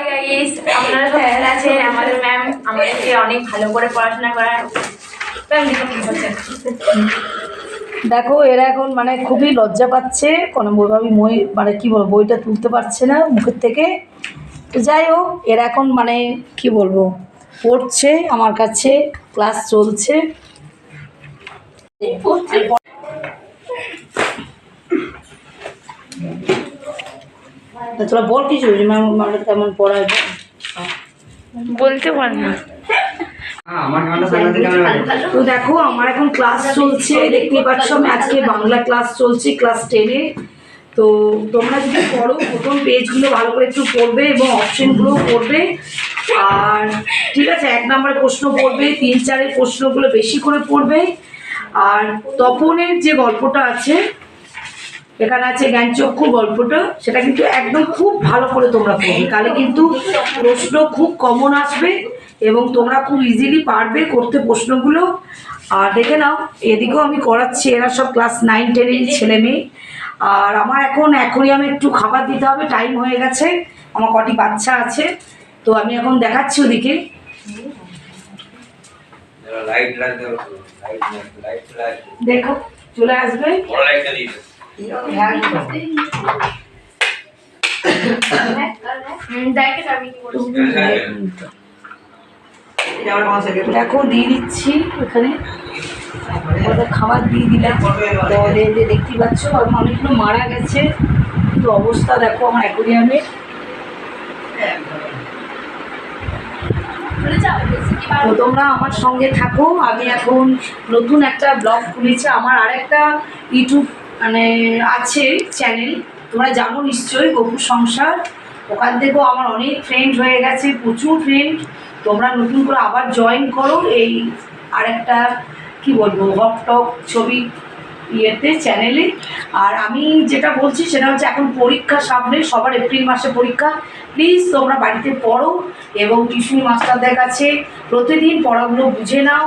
Guys, আপনারা সবাই ভালো আছেন? আমাদের ম্যাম আমাদেরকে অনেক ভালো করে পড়াশোনা করার। দেখো এরা এখন মানে খুবই লজ্জা পাচ্ছে, কোনো বইভাবে মানে কী বলবো, বইটা তুলতে পারছে না মুখের থেকে। তো যাই হোক, এরা এখন মানে কি বলবো, পড়ছে আমার কাছে, ক্লাস চলছে। তোরা বল কিছু, ম্যাম কেমন পড়ায় বলতে পার না। তো দেখো আমার এখন ক্লাস চলছে, দেখতেই পাচ্ছ আমি আজকে বাংলা ক্লাস চলছে, ক্লাস 10-এ। তো তোমরা যদি পড়ো প্রথম পেজগুলো ভালো করে একটু পড়বে এবং অপশনগুলোও পড়বে। আর ঠিক আছে, 1 নম্বরে প্রশ্ন পড়বে, 3-4-এর প্রশ্নগুলো বেশি করে পড়বে। আর তপনের যে গল্পটা আছে, এখানে আছে জ্ঞানচক্ষু গল্পটা, সেটা কিন্তু একদম খুব ভালো করে তোমরা পড়বে, তাহলে কিন্তু প্রশ্ন খুব কমন আসবে এবং তোমরা খুব ইজিলি পারবে করতে প্রশ্নগুলো। আর দেখে নাও, এদিকেও আমি করাচ্ছি, এরা সব ক্লাস 9-10-এর ছেলে মেয়ে। আর আমার এখন অ্যাকোয়ারিয়ামে একটু খাবার দিতে হবে, টাইম হয়ে গেছে, আমার কটি বাচ্চা আছে, তো আমি এখন দেখাচ্ছি ওদিকে। দেখো চলে আসবে। দেখো দিয়ে দিচ্ছি এখানে, খাবার দিয়ে দিলাম। দেখতে পাচ্ছ অনেকগুলো মারা গেছে, কিন্তু অবস্থা দেখো আমার অ্যাকোয়ারিয়ামে। তো তোমরা আমার সঙ্গে থাকো, আমি এখন নতুন একটা ব্লগ খুলেছি, আমার আরেকটা ইউটিউব মানে আছে চ্যানেল, তোমরা জানো নিশ্চয়ই, গপু সংসার। ওখান থেকেও আমার অনেক ফ্রেন্ড হয়ে গেছে, প্রচুর ফ্রেন্ড। তোমরা নতুন করে আবার জয়েন করো এই আরেকটা কি বলবো হটটক ছবি ইয়েতে চ্যানেলে। আর আমি যেটা বলছি সেটা হচ্ছে, এখন পরীক্ষা সামনে, সবার এপ্রিল মাসে পরীক্ষা। প্লিজ তোমরা বাড়িতে পড়ো এবং টিউশন মাস্টারদের কাছে প্রতিদিন পড়াগুলো বুঝে নাও,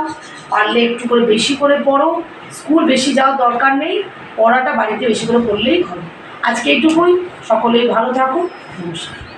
পারলে একটু করে বেশি করে পড়ো। স্কুল বেশি যাওয়ার দরকার নেই, পড়াটা বাড়িতে বেশি করে পড়লেই হবে। আজকে এইটুকুই, সকলেই ভালো থাকো, নমস্কার।